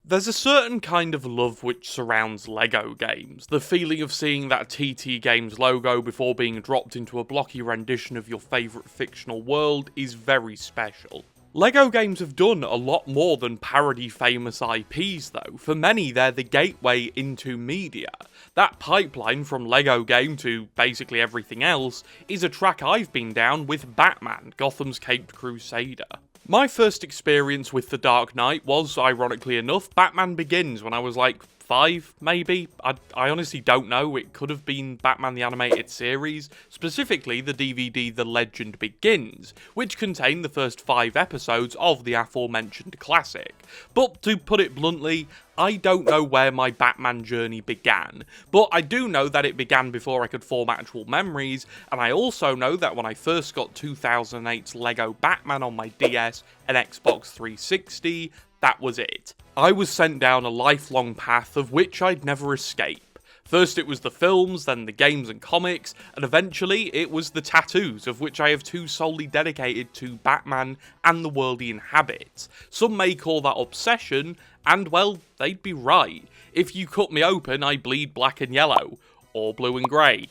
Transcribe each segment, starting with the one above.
There's a certain kind of love which surrounds LEGO games. The feeling of seeing that TT Games logo before being dropped into a blocky rendition of your favourite fictional world is very special. LEGO games have done a lot more than parody famous IPs though. For many, they're the gateway into media. That pipeline from LEGO game to basically everything else is a track I've been down with Batman, Gotham's Caped Crusader. My first experience with The Dark Knight was, ironically enough, Batman Begins when I was like 5, maybe? I honestly don't know. It could have been Batman the Animated Series, specifically the DVD The Legend Begins, which contained the first 5 episodes of the aforementioned classic. But to put it bluntly, I don't know where my Batman journey began, but I do know that it began before I could form actual memories, and I also know that when I first got 2008's LEGO Batman on my DS and Xbox 360, that was it. I was sent down a lifelong path of which I'd never escape. First it was the films, then the games and comics, and eventually it was the tattoos, of which I have 2 solely dedicated to Batman and the world he inhabits. Some may call that obsession, and well, they'd be right. If you cut me open, I bleed black and yellow, or blue and grey,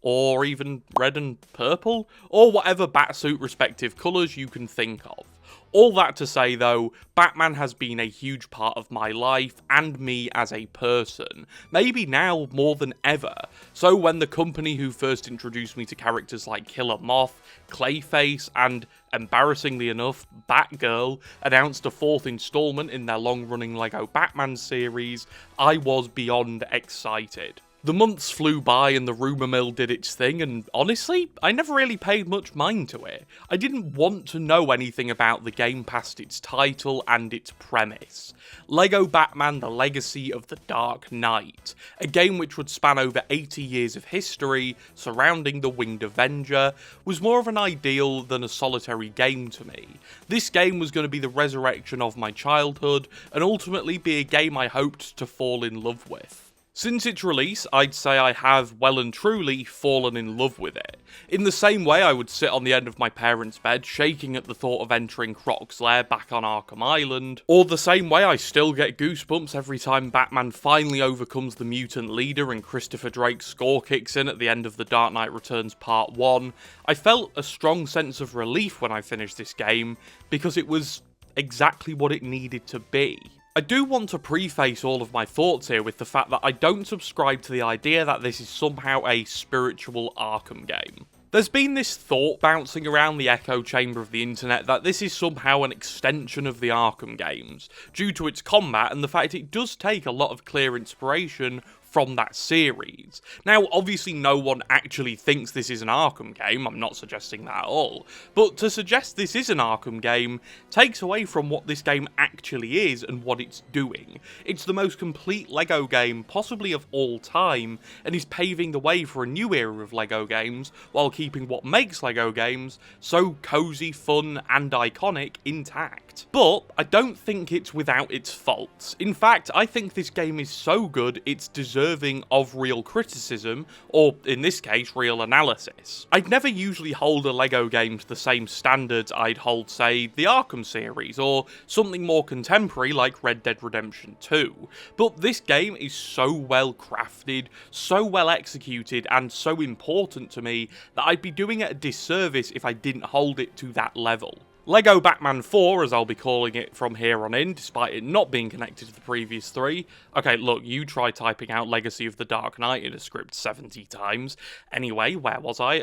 or even red and purple, or whatever Batsuit respective colours you can think of. All that to say though, Batman has been a huge part of my life and me as a person, maybe now more than ever. So when the company who first introduced me to characters like Killer Moth, Clayface, and, embarrassingly enough, Batgirl, announced a 4th installment in their long-running LEGO Batman series, I was beyond excited. The months flew by and the rumour mill did its thing, and honestly, I never really paid much mind to it. I didn't want to know anything about the game past its title and its premise. LEGO Batman: The Legacy of the Dark Knight, a game which would span over 80 years of history surrounding the Winged Avenger, was more of an ideal than a solitary game to me. This game was going to be the resurrection of my childhood, and ultimately be a game I hoped to fall in love with. Since its release, I'd say I have well and truly fallen in love with it. In the same way I would sit on the end of my parents' bed shaking at the thought of entering Croc's lair back on Arkham Island, or the same way I still get goosebumps every time Batman finally overcomes the mutant leader and Christopher Drake's score kicks in at the end of The Dark Knight Returns Part 1, I felt a strong sense of relief when I finished this game, because it was exactly what it needed to be. I do want to preface all of my thoughts here with the fact that I don't subscribe to the idea that this is somehow a spiritual Arkham game. There's been this thought bouncing around the echo chamber of the internet that this is somehow an extension of the Arkham games, due to its combat and the fact it does take a lot of clear inspiration from that series. Now, obviously no one actually thinks this is an Arkham game, I'm not suggesting that at all, but to suggest this is an Arkham game takes away from what this game actually is and what it's doing. It's the most complete LEGO game possibly of all time, and is paving the way for a new era of LEGO games, while keeping what makes LEGO games so cozy, fun, and iconic intact. But I don't think it's without its faults. In fact, I think this game is so good it's deserving of real criticism, or in this case, real analysis. I'd never usually hold a LEGO game to the same standards I'd hold, say, the Arkham series, or something more contemporary like Red Dead Redemption 2, but this game is so well crafted, so well executed, and so important to me that I'd be doing it a disservice if I didn't hold it to that level. LEGO Batman 4, as I'll be calling it from here on in, despite it not being connected to the previous 3. Okay, look, you try typing out Legacy of the Dark Knight in a script 70 times. Anyway, where was I?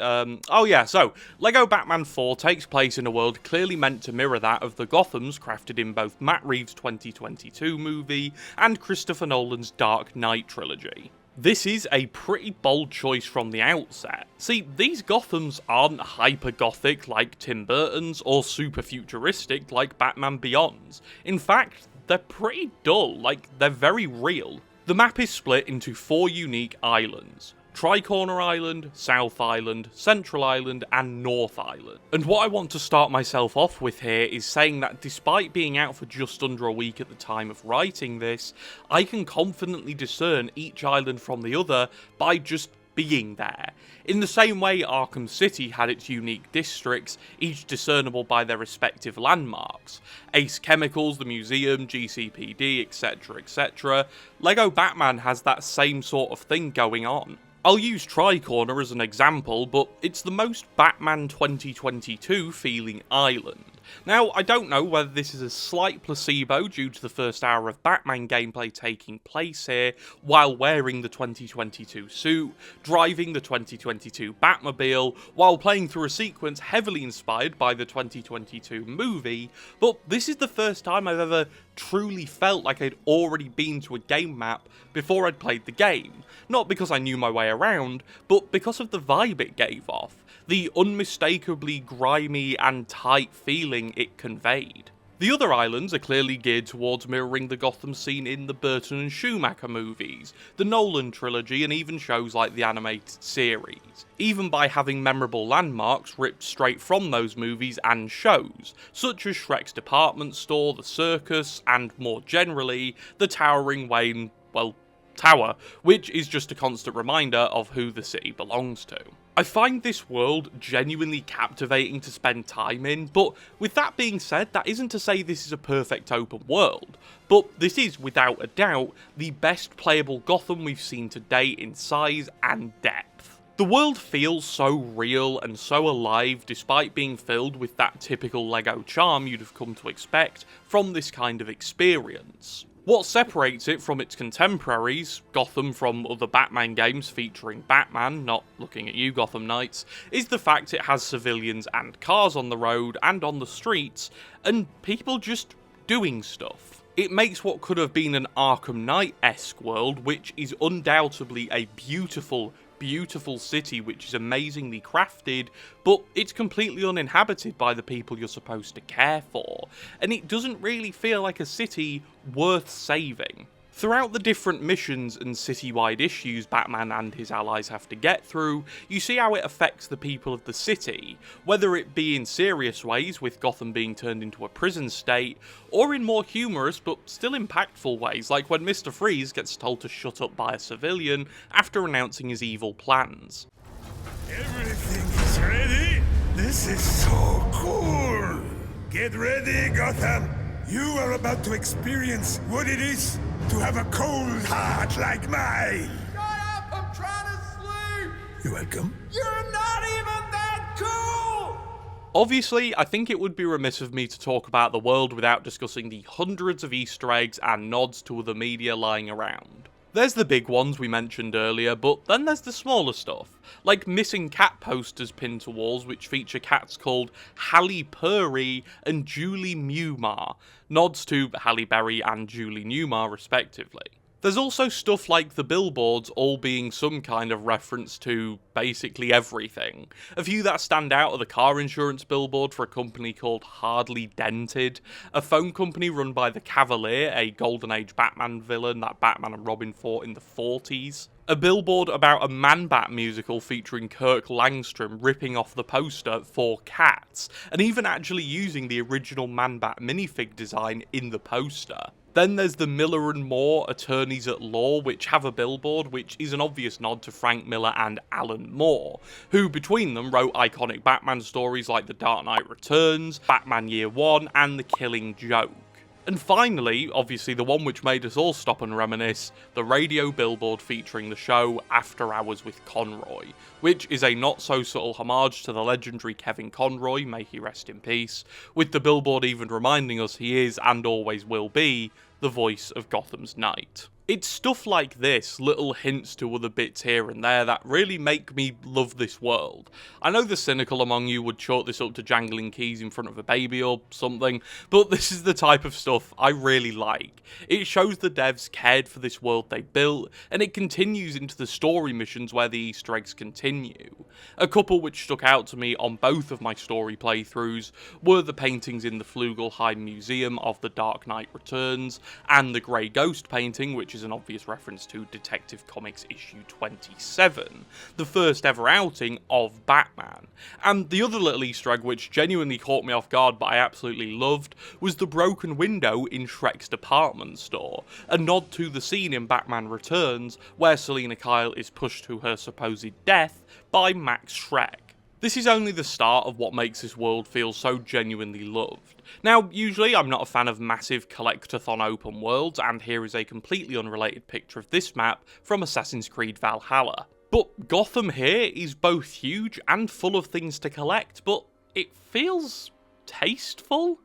So, LEGO Batman 4 takes place in a world clearly meant to mirror that of the Gothams crafted in both Matt Reeves' 2022 movie and Christopher Nolan's Dark Knight trilogy. This is a pretty bold choice from the outset. See, these Gothams aren't hyper-gothic like Tim Burton's, or super futuristic like Batman Beyond's. In fact, they're pretty dull, like they're very real. The map is split into 4 unique islands: Tricorner Island, South Island, Central Island, and North Island. And what I want to start myself off with here is saying that despite being out for just under a week at the time of writing this, I can confidently discern each island from the other by just being there. In the same way Arkham City had its unique districts, each discernible by their respective landmarks. Ace Chemicals, the museum, GCPD, etc, etc. LEGO Batman has that same sort of thing going on. I'll use Tricorner as an example, but it's the most Batman 2022 feeling island. Now, I don't know whether this is a slight placebo due to the first hour of Batman gameplay taking place here, while wearing the 2022 suit, driving the 2022 Batmobile, while playing through a sequence heavily inspired by the 2022 movie, but this is the first time I've ever truly felt like I'd already been to a game map before I'd played the game. Not because I knew my way around, but because of the vibe it gave off. The unmistakably grimy and tight feeling it conveyed. The other islands are clearly geared towards mirroring the Gotham scene in the Burton and Schumacher movies, the Nolan trilogy, and even shows like the animated series, even by having memorable landmarks ripped straight from those movies and shows, such as Shrek's department store, the circus, and more generally, the towering Wayne, tower, which is just a constant reminder of who the city belongs to. I find this world genuinely captivating to spend time in, but with that being said, that isn't to say this is a perfect open world, but this is, without a doubt, the best playable Gotham we've seen to date in size and depth. The world feels so real and so alive despite being filled with that typical LEGO charm you'd have come to expect from this kind of experience. What separates it from its contemporaries, Gotham from other Batman games featuring Batman, not looking at you Gotham Knights, is the fact it has civilians and cars on the road and on the streets, and people just doing stuff. It makes what could have been an Arkham Knight-esque world, which is undoubtedly a beautiful city which is amazingly crafted, but it's completely uninhabited by the people you're supposed to care for, and it doesn't really feel like a city worth saving. Throughout the different missions and citywide issues Batman and his allies have to get through, you see how it affects the people of the city, whether it be in serious ways, with Gotham being turned into a prison state, or in more humorous but still impactful ways, like when Mr. Freeze gets told to shut up by a civilian after announcing his evil plans. Everything is ready? This is so cool! Get ready, Gotham! You are about to experience what it is to have a cold heart like mine! Shut up! I'm trying to sleep! You're welcome. You're not even that cool! Obviously, I think it would be remiss of me to talk about the world without discussing the hundreds of Easter eggs and nods to other media lying around. There's the big ones we mentioned earlier, but then there's the smaller stuff, like missing cat posters pinned to walls which feature cats called Halle Berry and Julie Newmar, nods to Halle Berry and Julie Newmar respectively. There's also stuff like the billboards all being some kind of reference to basically everything. A few that stand out are the car insurance billboard for a company called Hardly Dented, a phone company run by the Cavalier, a Golden Age Batman villain that Batman and Robin fought in the 40s. A billboard about a Man-Bat musical featuring Kirk Langstrom ripping off the poster for Cats, and even actually using the original Man-Bat minifig design in the poster. Then there's the Miller and Moore Attorneys at Law, which have a billboard which is an obvious nod to Frank Miller and Alan Moore, who between them wrote iconic Batman stories like The Dark Knight Returns, Batman Year One, and The Killing Joke. And finally, obviously the one which made us all stop and reminisce, the radio billboard featuring the show After Hours with Conroy, which is a not-so-subtle homage to the legendary Kevin Conroy, may he rest in peace, with the billboard even reminding us he is, and always will be, the voice of Gotham's Knight. It's stuff like this, little hints to other bits here and there, that really make me love this world. I know the cynical among you would chalk this up to jangling keys in front of a baby or something, but this is the type of stuff I really like. It shows the devs cared for this world they built, and it continues into the story missions where the Easter eggs continue. A couple which stuck out to me on both of my story playthroughs were the paintings in the Flugelheim Museum of The Dark Knight Returns, and the Grey Ghost painting, which which is an obvious reference to Detective Comics issue 27, the first ever outing of Batman. And the other little Easter egg which genuinely caught me off guard but I absolutely loved was the broken window in Shrek's department store, a nod to the scene in Batman Returns where Selina Kyle is pushed to her supposed death by Max Schreck. This is only the start of what makes this world feel so genuinely loved. Now, usually I'm not a fan of massive collectathon open worlds, and here is a completely unrelated picture of this map from Assassin's Creed Valhalla. But Gotham here is both huge and full of things to collect, but it feels tasteful?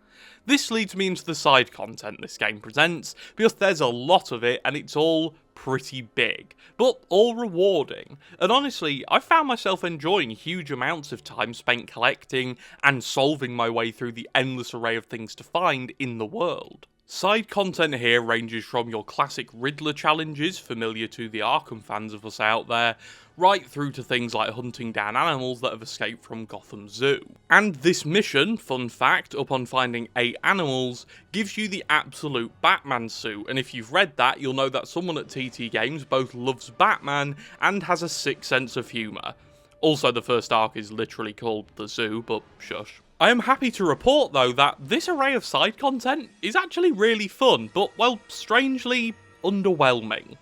This leads me into the side content this game presents, because there's a lot of it and it's all pretty big, but all rewarding. And honestly, I found myself enjoying huge amounts of time spent collecting and solving my way through the endless array of things to find in the world. Side content here ranges from your classic Riddler challenges, familiar to the Arkham fans of us out there, right through to things like hunting down animals that have escaped from Gotham Zoo. And this mission, fun fact, upon finding 8 animals, gives you the absolute Batman suit, and if you've read that, you'll know that someone at TT Games both loves Batman and has a sick sense of humour. Also, the first arc is literally called The Zoo, but shush. I am happy to report, though, that this array of side content is actually really fun, but, well, strangely underwhelming.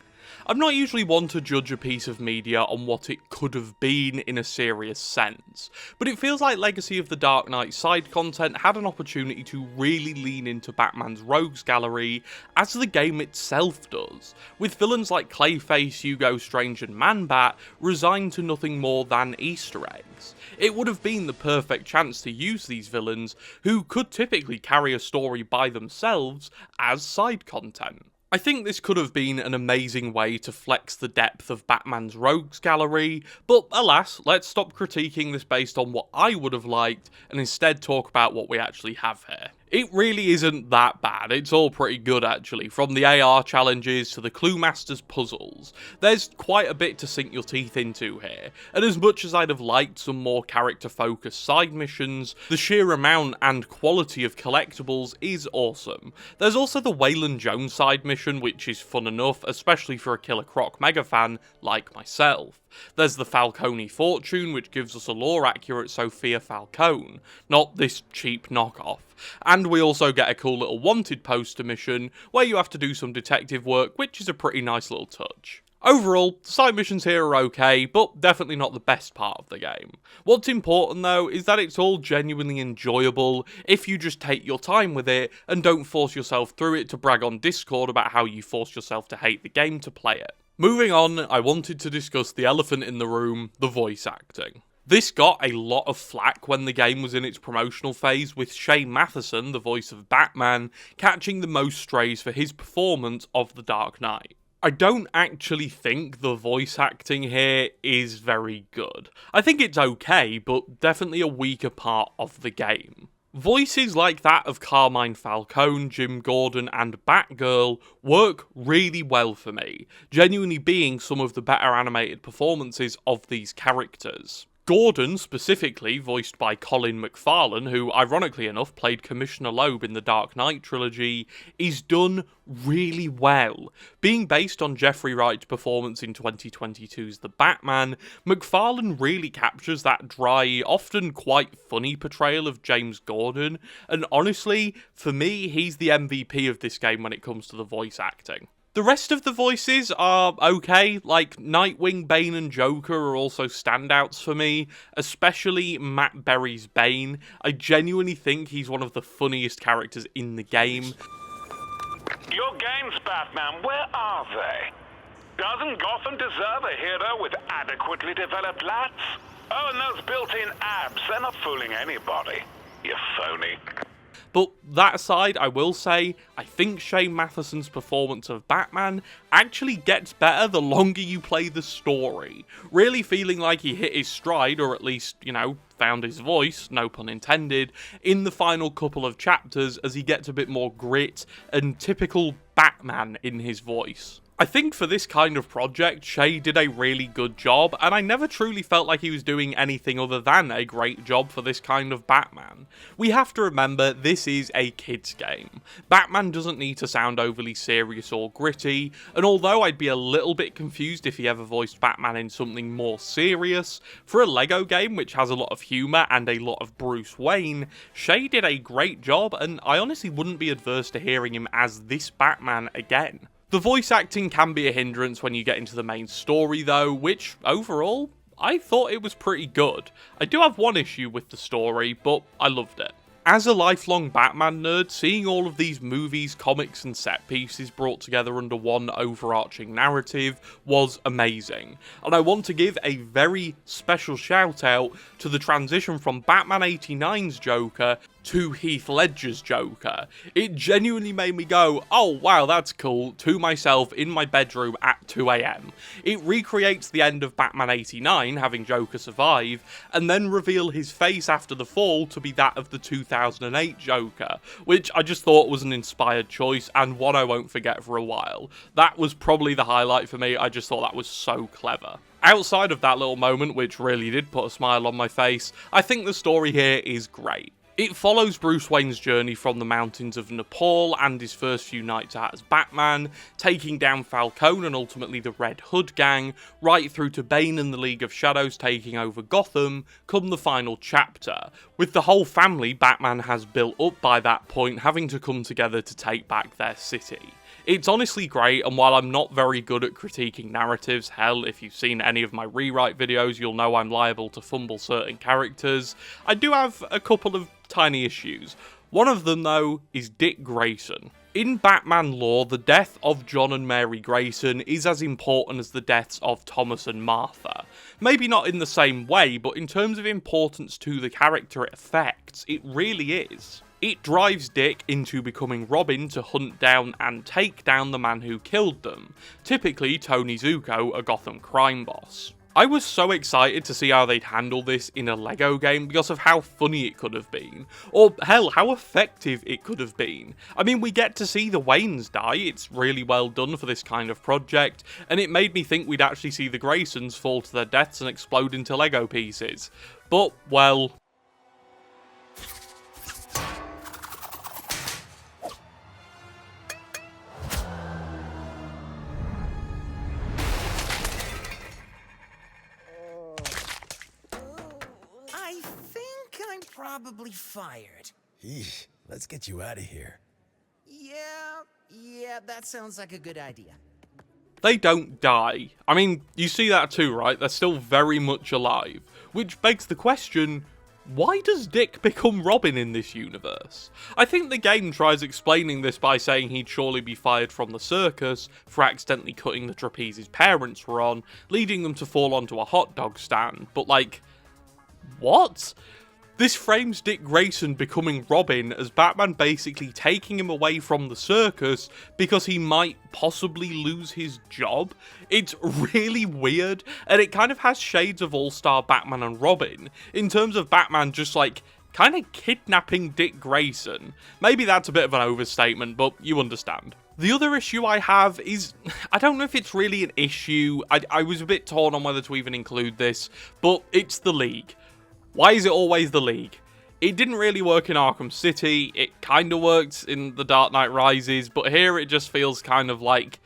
I'm not usually one to judge a piece of media on what it could have been in a serious sense, but it feels like Legacy of the Dark Knight side content had an opportunity to really lean into Batman's rogues gallery, as the game itself does, with villains like Clayface, Hugo Strange and Man-Bat resigned to nothing more than Easter eggs. It would have been the perfect chance to use these villains, who could typically carry a story by themselves, as side content. I think this could have been an amazing way to flex the depth of Batman's rogues gallery, but alas, let's stop critiquing this based on what I would have liked and instead talk about what we actually have here. It really isn't that bad, it's all pretty good actually, from the AR challenges to the Clue Masters puzzles. There's quite a bit to sink your teeth into here, and as much as I'd have liked some more character-focused side missions, the sheer amount and quality of collectibles is awesome. There's also the Waylon Jones side mission, which is fun enough, especially for a Killer Croc mega fan like myself. There's the Falcone Fortune, which gives us a lore-accurate Sophia Falcone, not this cheap knockoff. And we also get a cool little wanted poster mission, where you have to do some detective work, which is a pretty nice little touch. Overall, side missions here are okay, but definitely not the best part of the game. What's important though, is that it's all genuinely enjoyable if you just take your time with it, and don't force yourself through it to brag on Discord about how you forced yourself to hate the game to play it. Moving on, I wanted to discuss the elephant in the room, the voice acting. This got a lot of flack when the game was in its promotional phase, with Shane Matheson, the voice of Batman, catching the most strays for his performance of The Dark Knight. I don't actually think the voice acting here is very good. I think it's okay, but definitely a weaker part of the game. Voices like that of Carmine Falcone, Jim Gordon and Batgirl work really well for me, genuinely being some of the better animated performances of these characters. Gordon, specifically, voiced by Colin McFarlane, who, ironically enough, played Commissioner Loeb in the Dark Knight trilogy, is done really well. Being based on Jeffrey Wright's performance in 2022's The Batman, McFarlane really captures that dry, often quite funny portrayal of James Gordon, and honestly, for me, he's the MVP of this game when it comes to the voice acting. The rest of the voices are okay, like Nightwing, Bane and Joker are also standouts for me, especially Matt Berry's Bane. I genuinely think he's one of the funniest characters in the game. Your games, Batman, where are they? Doesn't Gotham deserve a hero with adequately developed lats? Oh, and those built-in abs, they're not fooling anybody, you phony. But that aside, I will say, I think Shane Matheson's performance of Batman actually gets better the longer you play the story. Really feeling like he hit his stride, or at least, found his voice, no pun intended, in the final couple of chapters as he gets a bit more grit and typical Batman in his voice. I think for this kind of project, Shay did a really good job, and I never truly felt like he was doing anything other than a great job for this kind of Batman. We have to remember, this is a kids game. Batman doesn't need to sound overly serious or gritty, and although I'd be a little bit confused if he ever voiced Batman in something more serious, for a LEGO game which has a lot of humour and a lot of Bruce Wayne, Shay did a great job, and I honestly wouldn't be adverse to hearing him as this Batman again. The voice acting can be a hindrance when you get into the main story though, which, overall, I thought it was pretty good. I do have one issue with the story, but I loved it. As a lifelong Batman nerd, seeing all of these movies, comics and set pieces brought together under one overarching narrative was amazing. And I want to give a very special shout out to the transition from Batman 89's Joker to Heath Ledger's Joker. It genuinely made me go, oh wow, that's cool, to myself in my bedroom at 2 AM. It recreates the end of Batman 89, having Joker survive, and then reveal his face after the fall to be that of the 2008 Joker, which I just thought was an inspired choice, and one I won't forget for a while. That was probably the highlight for me. I just thought that was so clever. Outside of that little moment, which really did put a smile on my face, I think the story here is great. It follows Bruce Wayne's journey from the mountains of Nepal and his first few nights out as Batman, taking down Falcone and ultimately the Red Hood gang, right through to Bane and the League of Shadows taking over Gotham, come the final chapter, with the whole family Batman has built up by that point having to come together to take back their city. It's honestly great, and while I'm not very good at critiquing narratives, hell, if you've seen any of my rewrite videos, you'll know I'm liable to fumble certain characters, I do have a couple of tiny issues. One of them, though, is Dick Grayson. In Batman lore, the death of John and Mary Grayson is as important as the deaths of Thomas and Martha. Maybe not in the same way, but in terms of importance to the character it affects, it really is. It drives Dick into becoming Robin to hunt down and take down the man who killed them, typically Tony Zuko, a Gotham crime boss. I was so excited to see how they'd handle this in a LEGO game because of how funny it could have been, or hell, how effective it could have been. I mean, we get to see the Waynes die, it's really well done for this kind of project, and it made me think we'd actually see the Graysons fall to their deaths and explode into LEGO pieces. But, well... Probably fired. Eesh, let's get you out of here. Yeah, that sounds like a good idea. They don't die. I mean, you see that too, right? They're still very much alive. Which begs the question, why does Dick become Robin in this universe? I think the game tries explaining this by saying he'd surely be fired from the circus for accidentally cutting the trapeze his parents were on, leading them to fall onto a hot dog stand, but like, what? This frames Dick Grayson becoming Robin as Batman basically taking him away from the circus because he might possibly lose his job. It's really weird, and it kind of has shades of All-Star Batman and Robin, in terms of Batman just like kind of kidnapping Dick Grayson. Maybe that's a bit of an overstatement, but you understand. The other issue I have is, I don't know if it's really an issue, I was a bit torn on whether to even include this, but it's the League. Why is it always the League? It didn't really work in Arkham City, it kind of worked in The Dark Knight Rises, but here it just feels kind of like,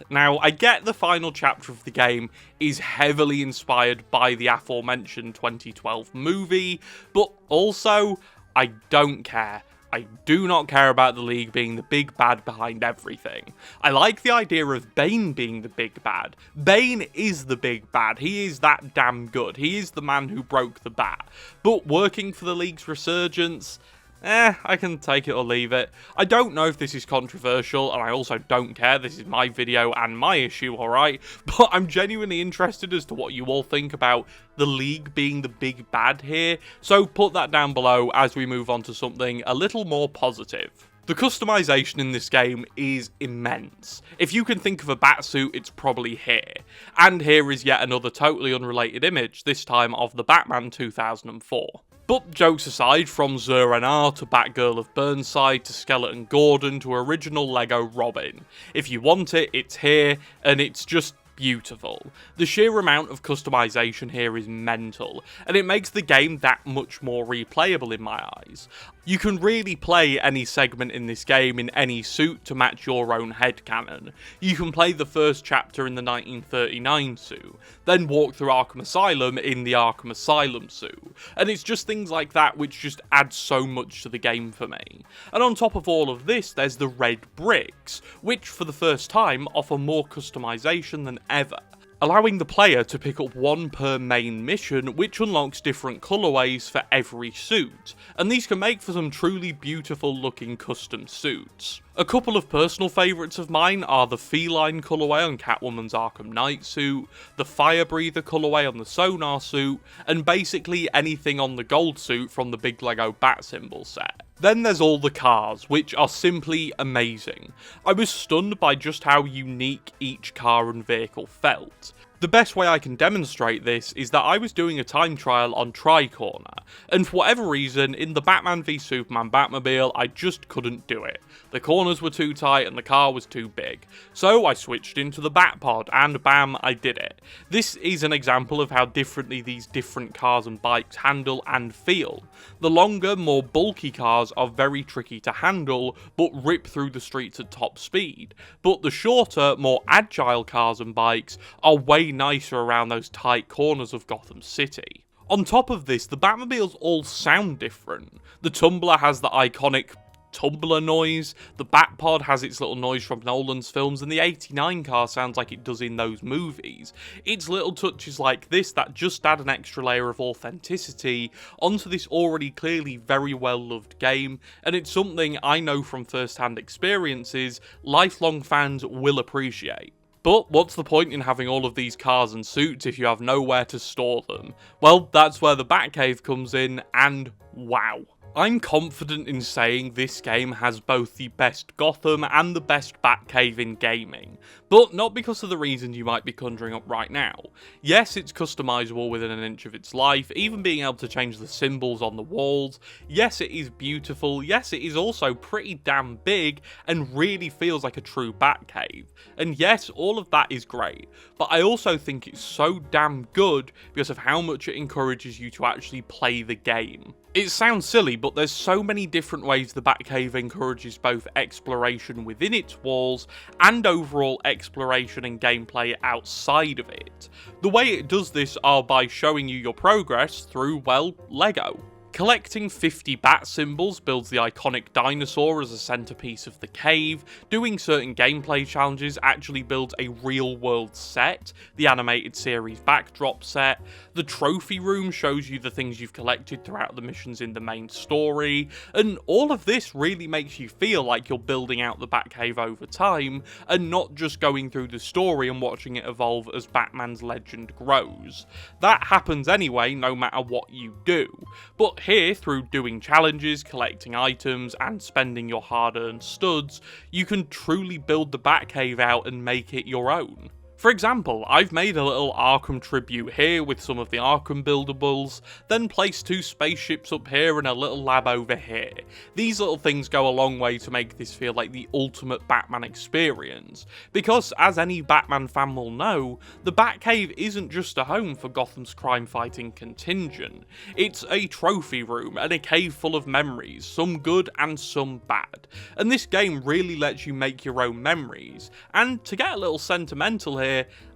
Now, I get the final chapter of the game is heavily inspired by the aforementioned 2012 movie, but also, I don't care. I do not care about the League being the big bad behind everything. I like the idea of Bane being the big bad. Bane is the big bad. He is that damn good. He is the man who broke the bat. But working for the League's resurgence... I can take it or leave it. I don't know if this is controversial, and I also don't care. This is my video and my issue, alright? But I'm genuinely interested as to what you all think about the League being the big bad here, so put that down below as we move on to something a little more positive. The customization in this game is immense. If you can think of a batsuit, it's probably here. And here is yet another totally unrelated image, this time of the Batman 2004. But jokes aside, from Zur-En-Arrh to Batgirl of Burnside to Skeleton Gordon to original Lego Robin, if you want it, it's here, and it's just beautiful. The sheer amount of customization here is mental, and it makes the game that much more replayable in my eyes. You can really play any segment in this game in any suit to match your own headcanon. You can play the first chapter in the 1939 suit, then walk through Arkham Asylum in the Arkham Asylum suit, and it's just things like that which just add so much to the game for me. And on top of all of this, there's the red bricks, which for the first time offer more customization than ever, allowing the player to pick up one per main mission, which unlocks different colourways for every suit, and these can make for some truly beautiful looking custom suits. A couple of personal favourites of mine are the feline colourway on Catwoman's Arkham Knight suit, the fire breather colourway on the Sonar suit, and basically anything on the gold suit from the big Lego Bat Symbol set. Then there's all the cars, which are simply amazing. I was stunned by just how unique each car and vehicle felt. The best way I can demonstrate this is that I was doing a time trial on Tricorner, and for whatever reason, in the Batman v Superman Batmobile, I just couldn't do it. The corners were too tight and the car was too big. So I switched into the Batpod, and bam, I did it. This is an example of how differently these different cars and bikes handle and feel. The longer, more bulky cars are very tricky to handle, but rip through the streets at top speed. But the shorter, more agile cars and bikes are way nicer around those tight corners of Gotham City. On top of this, the Batmobiles all sound different. The Tumbler has the iconic tumbler noise, the Batpod has its little noise from Nolan's films, and the 89 car sounds like it does in those movies. It's little touches like this that just add an extra layer of authenticity onto this already clearly very well loved game, and it's something I know from first-hand experiences lifelong fans will appreciate. But what's the point in having all of these cars and suits if you have nowhere to store them? Well, that's where the Batcave comes in, and wow. I'm confident in saying this game has both the best Gotham and the best Batcave in gaming, but not because of the reasons you might be conjuring up right now. Yes, it's customizable within an inch of its life, even being able to change the symbols on the walls. Yes, it is beautiful. Yes, it is also pretty damn big and really feels like a true Batcave. And yes, all of that is great, but I also think it's so damn good because of how much it encourages you to actually play the game. It sounds silly, but there's so many different ways the Batcave encourages both exploration within its walls and overall exploration and gameplay outside of it. The way it does this are by showing you your progress through, well, Lego. Collecting 50 bat symbols builds the iconic dinosaur as a centerpiece of the cave. Doing certain gameplay challenges actually builds a real-world set, the animated series backdrop set. The trophy room shows you the things you've collected throughout the missions in the main story, and all of this really makes you feel like you're building out the Batcave over time, and not just going through the story and watching it evolve as Batman's legend grows. That happens anyway, no matter what you do. But here, through doing challenges, collecting items, and spending your hard-earned studs, you can truly build the Batcave out and make it your own. For example, I've made a little Arkham tribute here with some of the Arkham buildables, then placed 2 spaceships up here and a little lab over here. These little things go a long way to make this feel like the ultimate Batman experience, because as any Batman fan will know, the Batcave isn't just a home for Gotham's crime-fighting contingent. It's a trophy room and a cave full of memories, some good and some bad. And this game really lets you make your own memories, and to get a little sentimental here,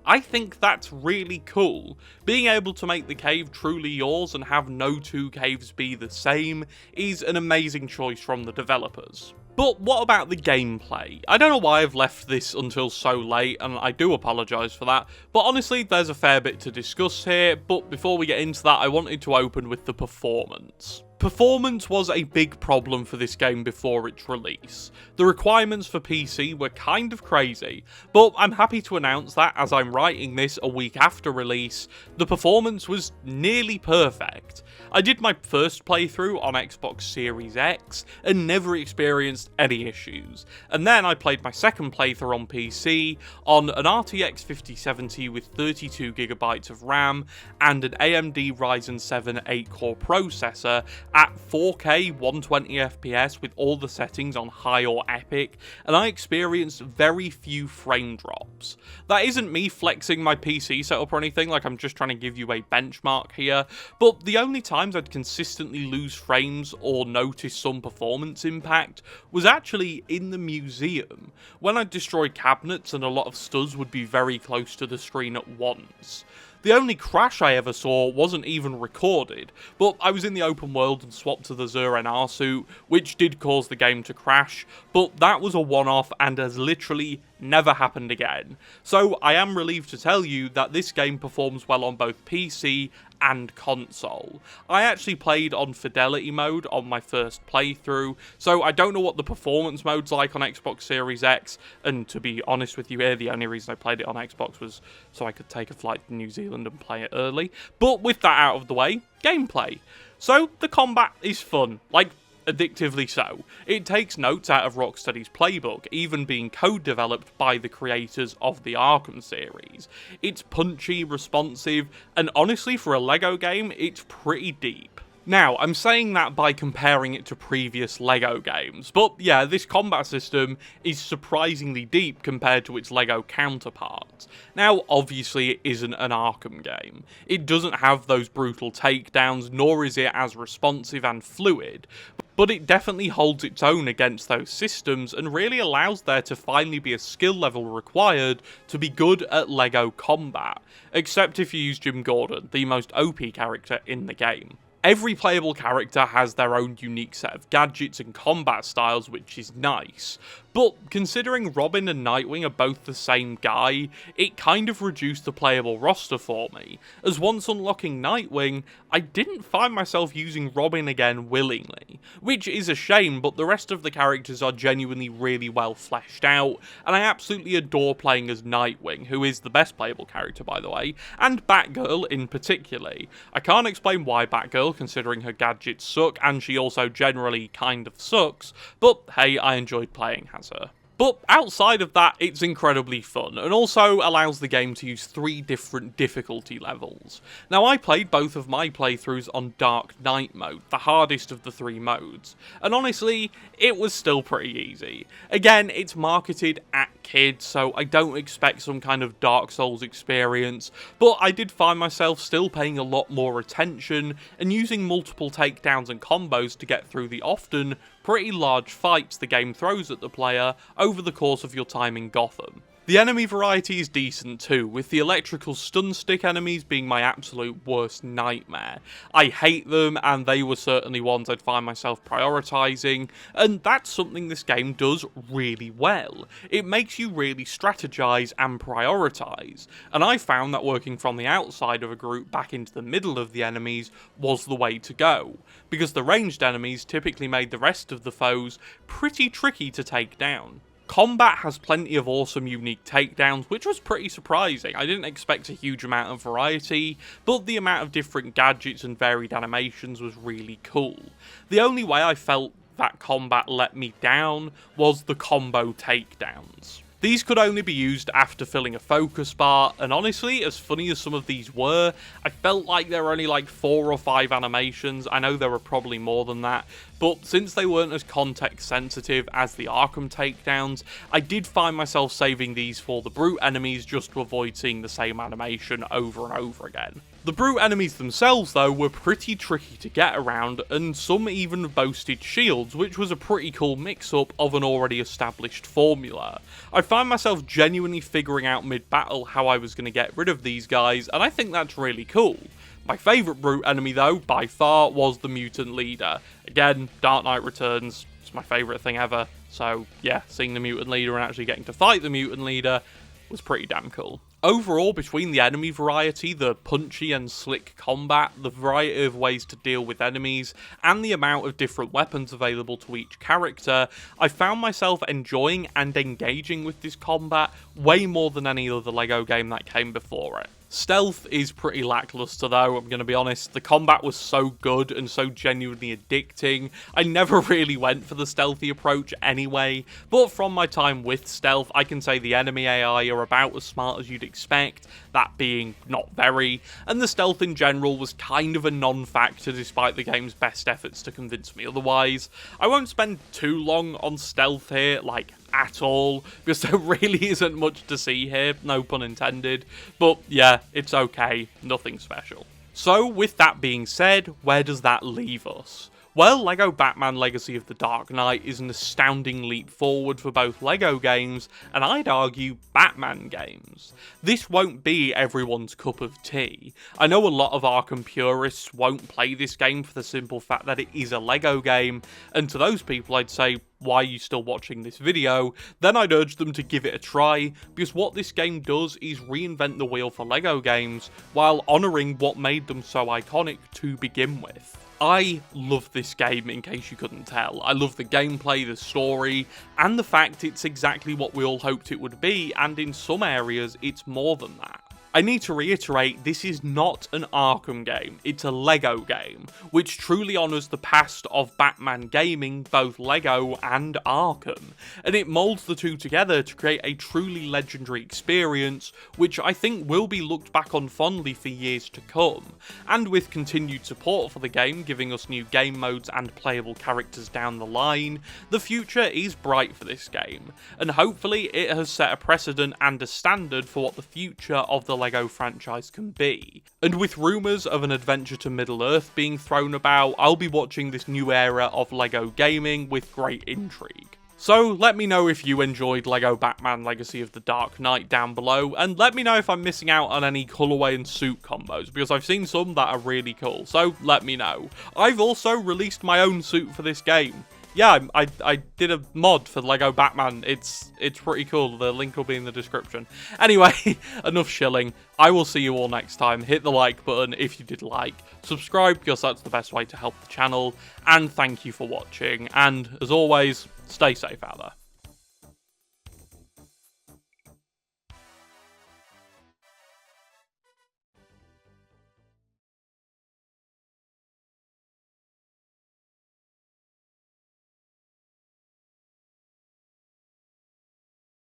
I think that's really cool. Being able to make the cave truly yours and have no 2 caves be the same is an amazing choice from the developers. But what about the gameplay? I don't know why I've left this until so late, and I do apologise for that, but honestly there's a fair bit to discuss here. But before we get into that, I wanted to open with the performance. Performance was a big problem for this game before its release. The requirements for PC were kind of crazy, but I'm happy to announce that as I'm writing this a week after release, the performance was nearly perfect. I did my first playthrough on Xbox Series X and never experienced any issues, and then I played my second playthrough on PC on an RTX 5070 with 32GB of RAM and an AMD Ryzen 7 8-core processor at 4K 120fps with all the settings on high or epic, and I experienced very few frame drops. That isn't me flexing my PC setup or anything, like I'm just trying to give you a benchmark here, but the only times I'd consistently lose frames or notice some performance impact was actually in the museum, when I'd destroy cabinets and a lot of studs would be very close to the screen at once. The only crash I ever saw wasn't even recorded, but I was in the open world and swapped to the Zur-NR suit, which did cause the game to crash, but that was a one-off and has literally never happened again. So I am relieved to tell you that this game performs well on both PC and console. I actually played on Fidelity mode on my first playthrough, so I don't know what the performance mode's like on Xbox Series X, and to be honest with you here, the only reason I played it on Xbox was so I could take a flight to New Zealand and play it early. But with that out of the way, gameplay. So the combat is fun, like addictively so. It takes notes out of Rocksteady's playbook, even being co-developed by the creators of the Arkham series. It's punchy, responsive, and honestly for a LEGO game, it's pretty deep. Now, I'm saying that by comparing it to previous LEGO games, but yeah, this combat system is surprisingly deep compared to its LEGO counterparts. Now, obviously it isn't an Arkham game. It doesn't have those brutal takedowns, nor is it as responsive and fluid, but it definitely holds its own against those systems and really allows there to finally be a skill level required to be good at LEGO combat, except if you use Jim Gordon, the most OP character in the game. Every playable character has their own unique set of gadgets and combat styles, which is nice, but considering Robin and Nightwing are both the same guy, it kind of reduced the playable roster for me, as once unlocking Nightwing, I didn't find myself using Robin again willingly, which is a shame, but the rest of the characters are genuinely really well fleshed out, and I absolutely adore playing as Nightwing, who is the best playable character by the way, and Batgirl in particular. I can't explain why Batgirl, considering her gadgets suck, and she also generally kind of sucks, but hey, I enjoyed playing as her. But outside of that, it's incredibly fun, and also allows the game to use 3 different difficulty levels. Now, I played both of my playthroughs on Dark Knight mode, the hardest of the 3 modes, and honestly, it was still pretty easy. Again, it's marketed at kids, so I don't expect some kind of Dark Souls experience, but I did find myself still paying a lot more attention, and using multiple takedowns and combos to get through the often pretty large fights the game throws at the player over the course of your time in Gotham. The enemy variety is decent too, with the electrical stun stick enemies being my absolute worst nightmare. I hate them, and they were certainly ones I'd find myself prioritising, and that's something this game does really well. It makes you really strategise and prioritise, and I found that working from the outside of a group back into the middle of the enemies was the way to go, because the ranged enemies typically made the rest of the foes pretty tricky to take down. Combat has plenty of awesome unique takedowns, which was pretty surprising. I didn't expect a huge amount of variety, but the amount of different gadgets and varied animations was really cool. The only way I felt that combat let me down was the combo takedowns. These could only be used after filling a focus bar, and honestly, as funny as some of these were, I felt like there were only like 4 or 5 animations. I know there were probably more than that, but since they weren't as context sensitive as the Arkham takedowns, I did find myself saving these for the brute enemies just to avoid seeing the same animation over and over again. The brute enemies themselves, though, were pretty tricky to get around, and some even boasted shields, which was a pretty cool mix-up of an already established formula. I found myself genuinely figuring out mid-battle how I was going to get rid of these guys, and I think that's really cool. My favourite brute enemy, though, by far, was the mutant leader. Again, Dark Knight Returns, it's my favourite thing ever, so yeah, seeing the mutant leader and actually getting to fight the mutant leader was pretty damn cool. Overall, between the enemy variety, the punchy and slick combat, the variety of ways to deal with enemies, and the amount of different weapons available to each character, I found myself enjoying and engaging with this combat way more than any other LEGO game that came before it. Stealth is pretty lackluster though, I'm going to be honest. The combat was so good and so genuinely addicting. I never really went for the stealthy approach anyway, but from my time with stealth, I can say the enemy AI are about as smart as you'd expect, that being not very, and the stealth in general was kind of a non-factor despite the game's best efforts to convince me otherwise. I won't spend too long on stealth here, like at all, because there really isn't much to see here, no pun intended, but yeah, it's okay, nothing special. So with that being said, where does that leave us? Well, LEGO Batman Legacy of the Dark Knight is an astounding leap forward for both LEGO games, and I'd argue Batman games. This won't be everyone's cup of tea. I know a lot of Arkham purists won't play this game for the simple fact that it is a LEGO game, and to those people I'd say, why are you still watching this video? Then I'd urge them to give it a try, because what this game does is reinvent the wheel for LEGO games, while honouring what made them so iconic to begin with. I love this game, in case you couldn't tell. I love the gameplay, the story, and the fact it's exactly what we all hoped it would be, and in some areas, it's more than that. I need to reiterate, this is not an Arkham game, it's a LEGO game, which truly honours the past of Batman gaming, both LEGO and Arkham, and it moulds the two together to create a truly legendary experience, which I think will be looked back on fondly for years to come, and with continued support for the game giving us new game modes and playable characters down the line, the future is bright for this game, and hopefully it has set a precedent and a standard for what the future of the LEGO franchise can be. And with rumours of an adventure to Middle-earth being thrown about, I'll be watching this new era of LEGO gaming with great intrigue. So let me know if you enjoyed LEGO Batman Legacy of the Dark Knight down below, and let me know if I'm missing out on any colourway and suit combos, because I've seen some that are really cool, so let me know. I've also released my own suit for this game. Yeah, I did a mod for LEGO Batman. It's pretty cool. The link will be in the description. Anyway, enough shilling. I will see you all next time. Hit the like button if you did like. Subscribe, because that's the best way to help the channel. And thank you for watching. And as always, stay safe out there.